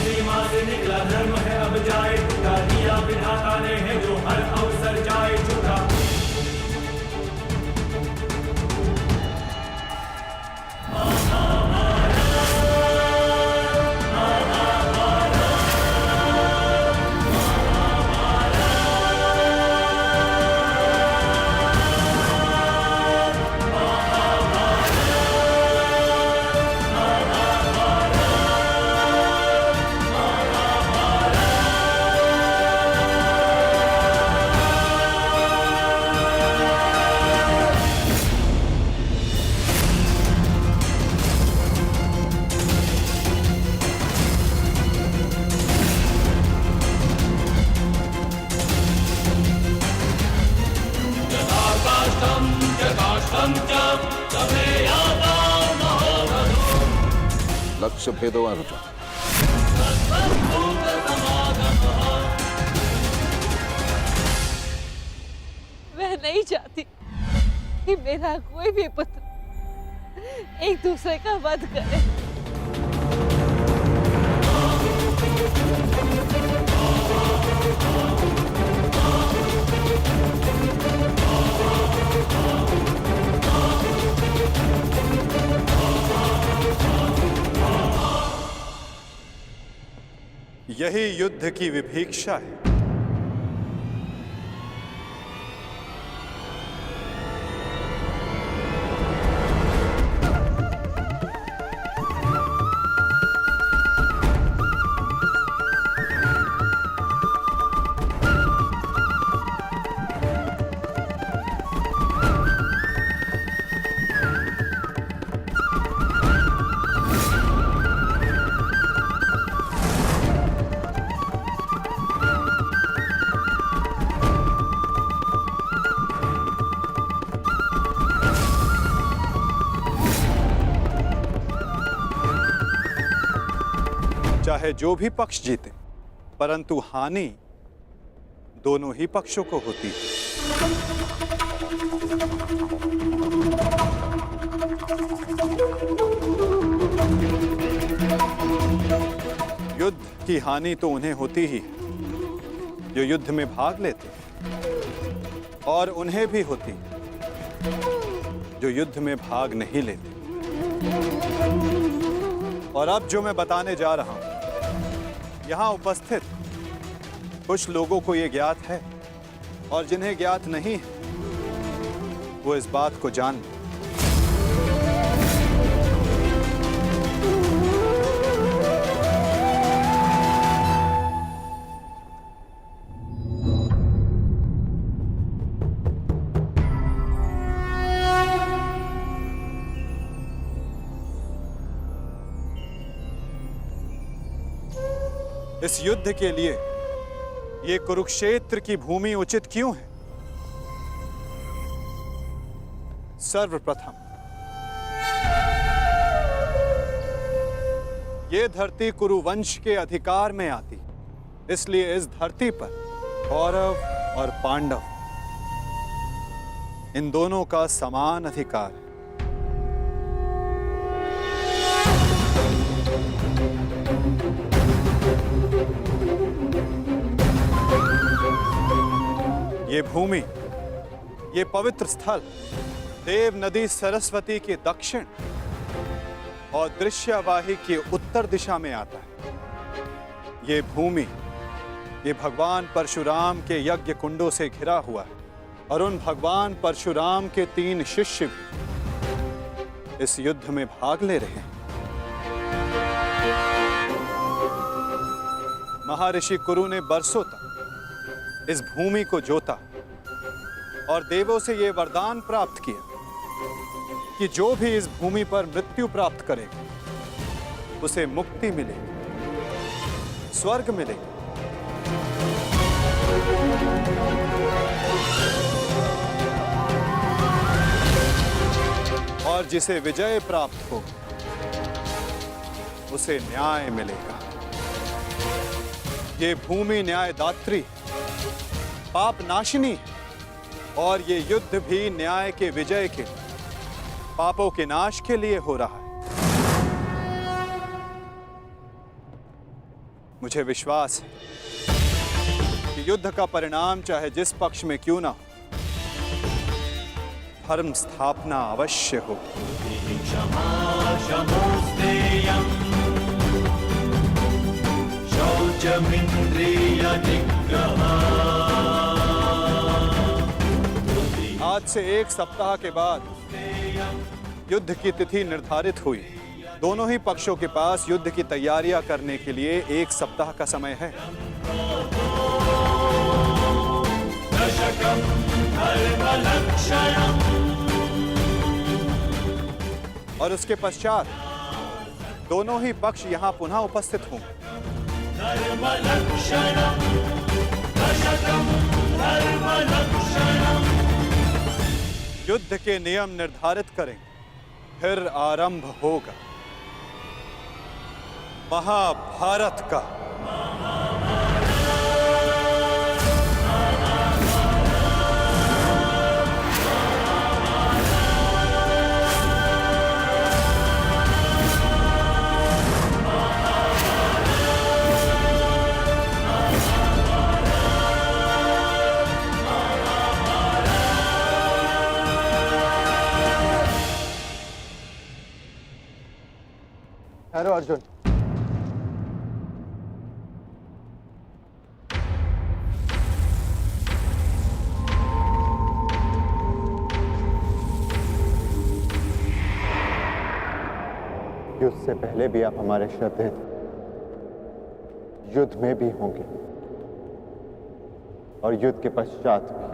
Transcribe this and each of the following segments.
सीमा से निकला धर्म है अब जाए झूठा, दिया विधाता ने है जो हर अवसर जाए झूठा। लक्ष्य भेदवान होता। मैं नहीं चाहती कि मेरा कोई भी पुत्र एक दूसरे का वध करे। यही युद्ध की विभीषा है। चाहे जो भी पक्ष जीते, परंतु हानि दोनों ही पक्षों को होती है। युद्ध की हानि तो उन्हें होती ही है जो युद्ध में भाग लेते, और उन्हें भी होती जो युद्ध में भाग नहीं लेते। और अब जो मैं बताने जा रहा हूं, यहां उपस्थित कुछ लोगों को यह ज्ञात है, और जिन्हें ज्ञात नहीं है वो इस बात को जान लें। इस युद्ध के लिए ये कुरुक्षेत्र की भूमि उचित क्यों है? सर्वप्रथम ये धरती कुरुवंश के अधिकार में आती, इसलिए इस धरती पर कौरव और पांडव इन दोनों का समान अधिकार है। ये भूमि, ये पवित्र स्थल देव नदी सरस्वती के दक्षिण और दृश्यवाही के उत्तर दिशा में आता है। ये भूमि, ये भगवान परशुराम के यज्ञ कुंडों से घिरा हुआ है, और उन भगवान परशुराम के 3 शिष्य भी इस युद्ध में भाग ले रहे हैं। महर्षि कुरु ने बरसों तक इस भूमि को जोता और देवों से यह वरदान प्राप्त किया कि जो भी इस भूमि पर मृत्यु प्राप्त करेगा उसे मुक्ति मिलेगी, स्वर्ग मिलेगा। और जिसे विजय प्राप्त हो उसे न्याय मिलेगा। ये भूमि न्यायदात्री, पाप नाशिनी है, और ये युद्ध भी न्याय के विजय के, पापों के नाश के लिए हो रहा है। मुझे विश्वास है कि युद्ध का परिणाम चाहे जिस पक्ष में क्यों ना हो, धर्म स्थापना अवश्य हो। क्षमा शमोस्तेयम् शौचमिन्द्रिय निग्रहः। आज से 1 सप्ताह के बाद युद्ध की तिथि निर्धारित हुई। दोनों ही पक्षों के पास युद्ध की तैयारियां करने के लिए 1 सप्ताह का समय है। दशकं धर्मलक्षणम्। और उसके पश्चात दोनों ही पक्ष यहां पुनः उपस्थित होंगे। धर्मलक्षणम् दशकं धर्मलक्षणम्। युद्ध के नियम निर्धारित करें, फिर आरंभ होगा महाभारत का। हेलो अर्जुन, युद्ध से पहले भी आप हमारे श्रद्धेय थे, युद्ध में भी होंगे और युद्ध के पश्चात भी।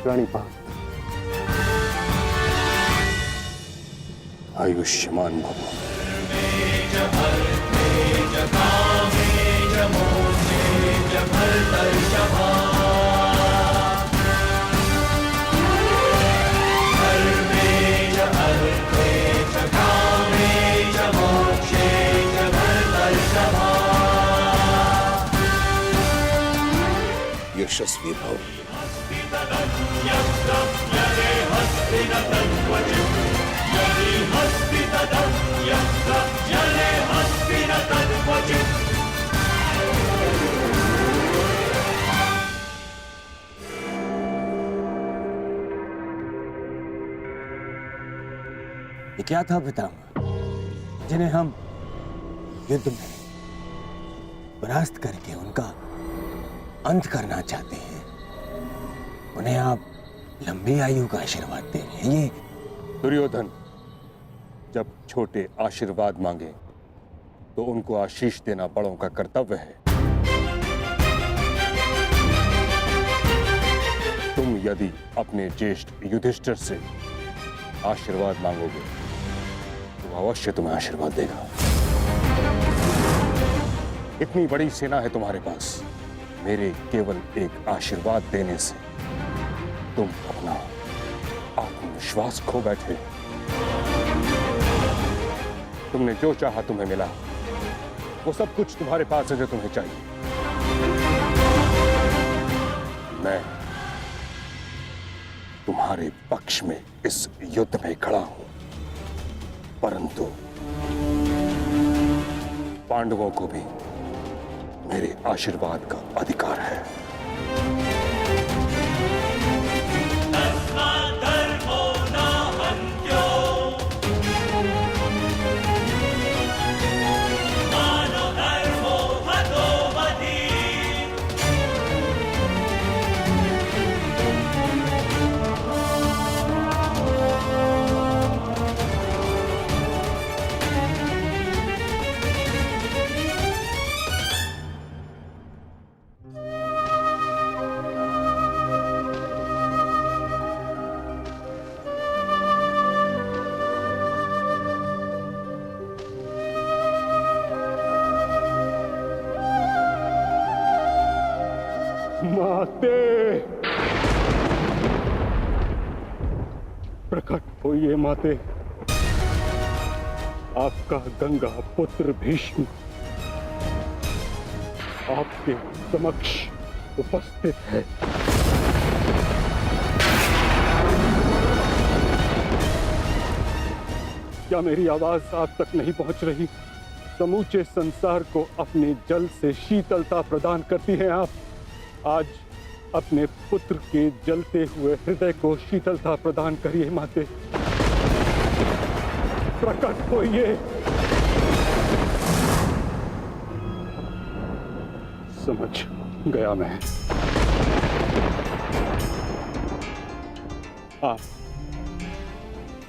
प्रणिपात। आयुष्मान भव। यशस्वी भव। ये क्या था पितामह, जिन्हें हम युद्ध में परास्त करके उनका अंत करना चाहते हैं, उन्हें आप लंबी आयु का आशीर्वाद दे रहे हैं। ये दुर्योधन जब छोटे आशीर्वाद मांगे तो उनको आशीष देना बड़ों का कर्तव्य है। तुम यदि अपने ज्येष्ठ युधिष्ठिर से आशीर्वाद मांगोगे तो अवश्य तुम्हें आशीर्वाद देगा। इतनी बड़ी सेना है तुम्हारे पास, मेरे केवल एक आशीर्वाद देने से तुम अपना आत्मविश्वास खो बैठे। तुमने जो चाहा तुम्हें मिला, वो सब कुछ तुम्हारे पास है जो तुम्हें चाहिए। मैं तुम्हारे पक्ष में इस युद्ध में खड़ा हूं, परंतु पांडवों को भी मेरे आशीर्वाद का अधिकार है। माते, प्रकट होइए माते। आपका गंगा पुत्र भीष्म आपके समक्ष उपस्थित है। क्या मेरी आवाज आप तक नहीं पहुंच रही? समूचे संसार को अपने जल से शीतलता प्रदान करती हैं आप। आज अपने पुत्र के जलते हुए हृदय को शीतलता प्रदान करिए माते। प्रकट होइए। समझ गया मैं। आप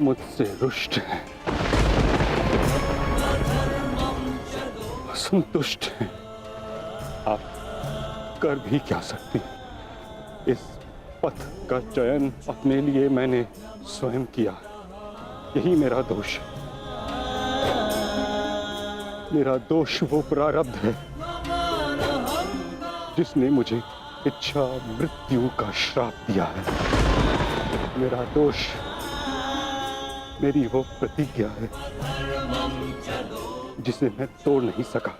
मुझसे रुष्ट हैं, असंतुष्ट हैं। आप कर भी क्या सकती हैं? इस पथ का चयन अपने लिए मैंने स्वयं किया। यही मेरा दोष है। मेरा दोष वो प्रारब्ध है जिसने मुझे इच्छा मृत्यु का श्राप दिया है। मेरा दोष मेरी वो प्रतिज्ञा है जिसे मैं तोड़ नहीं सका।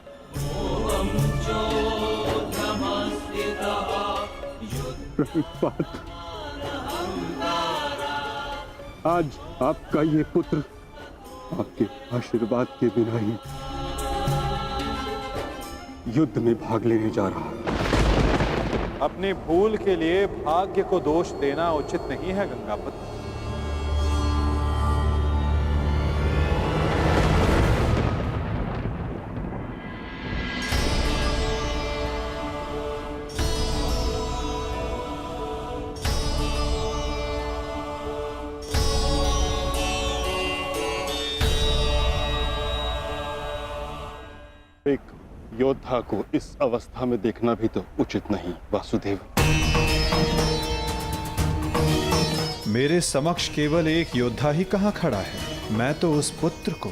आज आपका ये पुत्र आपके आशीर्वाद के बिना ही युद्ध में भाग लेने जा रहा है। अपनी भूल के लिए भाग्य को दोष देना उचित नहीं है गंगापत। एक योद्धा को इस अवस्था में देखना भी तो उचित नहीं वासुदेव। मेरे समक्ष केवल एक योद्धा ही कहां खड़ा है। मैं तो उस पुत्र को,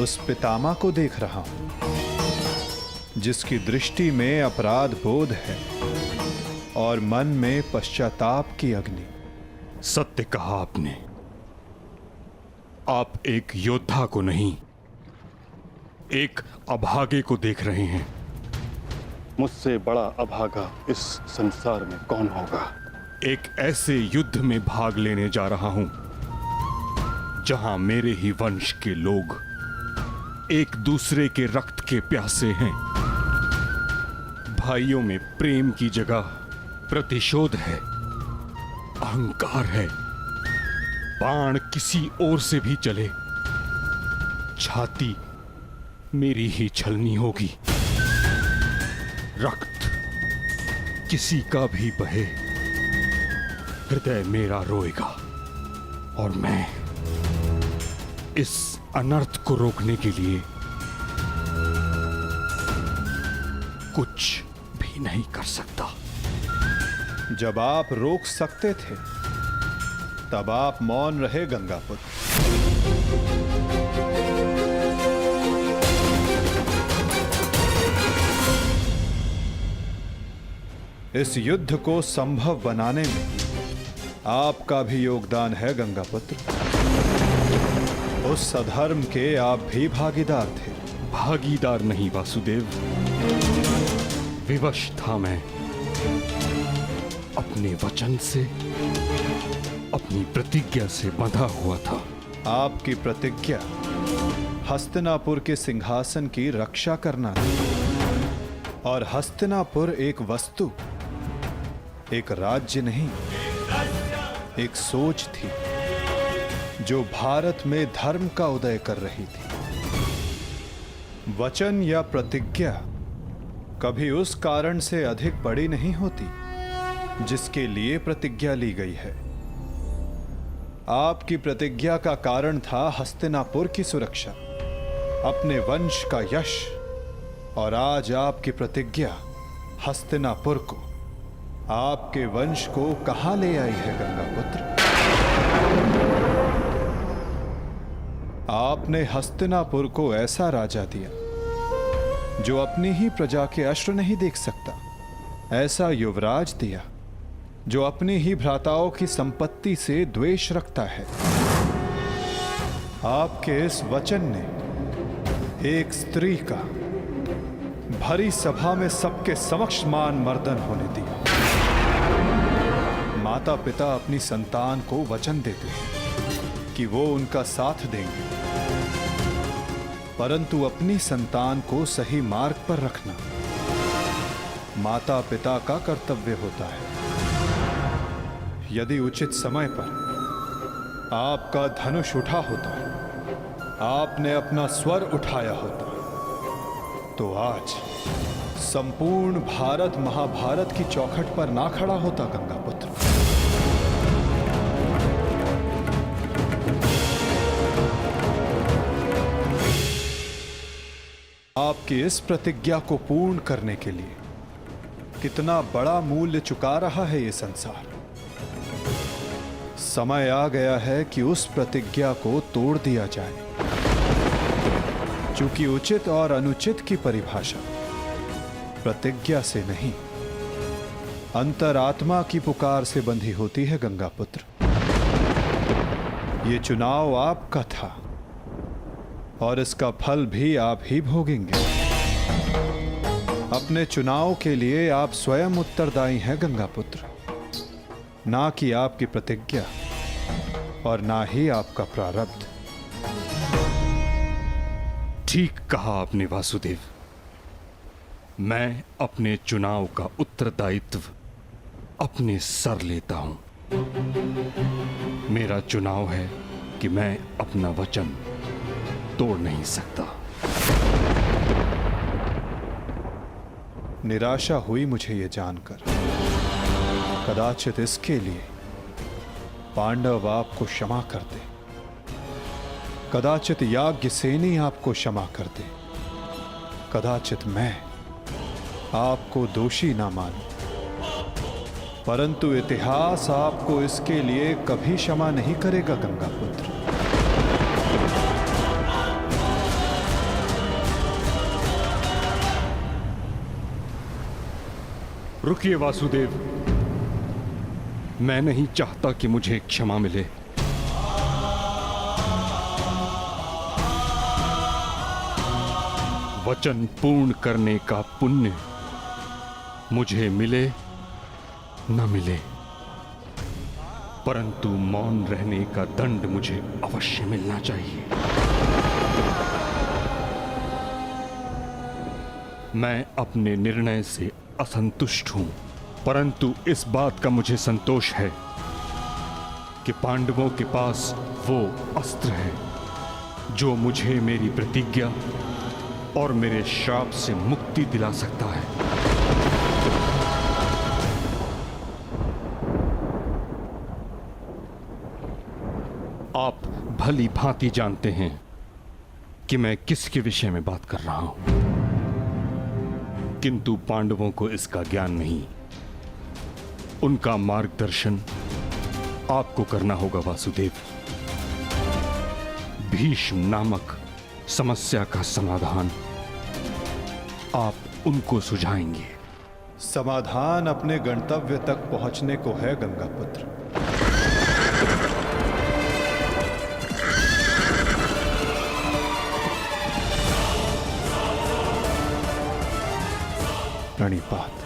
उस पितामह को देख रहा हूं जिसकी दृष्टि में अपराध बोध है और मन में पश्चाताप की अग्नि। सत्य कहा आपने। आप एक योद्धा को नहीं, एक अभागे को देख रहे हैं। मुझसे बड़ा अभागा इस संसार में कौन होगा? एक ऐसे युद्ध में भाग लेने जा रहा हूं जहां मेरे ही वंश के लोग एक दूसरे के रक्त के प्यासे हैं। भाइयों में प्रेम की जगह प्रतिशोध है, अहंकार है। बाण किसी ओर से भी चले, छाती मेरी ही छलनी होगी। रक्त किसी का भी बहे, हृदय मेरा रोएगा। और मैं इस अनर्थ को रोकने के लिए कुछ भी नहीं कर सकता। जब आप रोक सकते थे तब आप मौन रहे गंगापुत्र। इस युद्ध को संभव बनाने में आपका भी योगदान है गंगापुत्र। उस अधर्म के आप भी भागीदार थे। भागीदार नहीं वासुदेव, विवश था मैं। अपने वचन से, अपनी प्रतिज्ञा से बंधा हुआ था। आपकी प्रतिज्ञा हस्तिनापुर के सिंहासन की रक्षा करना थी। और हस्तिनापुर एक वस्तु, एक राज्य नहीं, एक सोच थी जो भारत में धर्म का उदय कर रही थी। वचन या प्रतिज्ञा कभी उस कारण से अधिक बड़ी नहीं होती जिसके लिए प्रतिज्ञा ली गई है। आपकी प्रतिज्ञा का कारण था हस्तिनापुर की सुरक्षा, अपने वंश का यश। और आज आपकी प्रतिज्ञा हस्तिनापुर को, आपके वंश को कहां ले आई है गंगापुत्र? आपने हस्तिनापुर को ऐसा राजा दिया जो अपनी ही प्रजा के अश्रु नहीं देख सकता, ऐसा युवराज दिया जो अपनी ही भ्राताओं की संपत्ति से द्वेष रखता है। आपके इस वचन ने एक स्त्री का भरी सभा में सबके समक्ष मान मर्दन होने दिया। माता पिता अपनी संतान को वचन देते हैं कि वो उनका साथ देंगे, परंतु अपनी संतान को सही मार्ग पर रखना माता पिता का कर्तव्य होता है। यदि उचित समय पर आपका धनुष उठा होता, आपने अपना स्वर उठाया होता, तो आज संपूर्ण भारत महाभारत की चौखट पर ना खड़ा होता गंगापुत्र। आपकी इस प्रतिज्ञा को पूर्ण करने के लिए कितना बड़ा मूल्य चुका रहा है ये संसार। समय आ गया है कि उस प्रतिज्ञा को तोड़ दिया जाए, क्योंकि उचित और अनुचित की परिभाषा प्रतिज्ञा से नहीं, अंतरात्मा की पुकार से बंधी होती है गंगापुत्र। ये चुनाव आपका था और इसका फल भी आप ही भोगेंगे। अपने चुनाव के लिए आप स्वयं उत्तरदायी हैं गंगापुत्र, ना कि आपकी प्रतिज्ञा और ना ही आपका प्रारब्ध। ठीक कहा आपने वासुदेव। मैं अपने चुनाव का उत्तरदायित्व अपने सर लेता हूं। मेरा चुनाव है कि मैं अपना वचन तोड़ नहीं सकता। निराशा हुई मुझे ये जानकर। कदाचित इसके लिए पांडव आपको क्षमा कर दे, कदाचित याज्ञसेनी आपको क्षमा कर दे, कदाचित मैं आपको दोषी ना मानूं, परंतु इतिहास आपको इसके लिए कभी क्षमा नहीं करेगा गंगापुत्र। रुकिए वासुदेव, मैं नहीं चाहता कि मुझे क्षमा मिले। वचन पूर्ण करने का पुण्य मुझे मिले न मिले, परंतु मौन रहने का दंड मुझे अवश्य मिलना चाहिए। मैं अपने निर्णय से असंतुष्ट हूं, परंतु इस बात का मुझे संतोष है कि पांडवों के पास वो अस्त्र है जो मुझे मेरी प्रतिज्ञा और मेरे श्राप से मुक्ति दिला सकता है। आप भली भांति जानते हैं कि मैं किसके विषय में बात कर रहा हूं, किंतु पांडवों को इसका ज्ञान नहीं। उनका मार्गदर्शन आपको करना होगा वासुदेव। भीष्म नामक समस्या का समाधान आप उनको सुझाएंगे। समाधान अपने गंतव्य तक पहुंचने को है गंगापुत्र। प्रणिपात।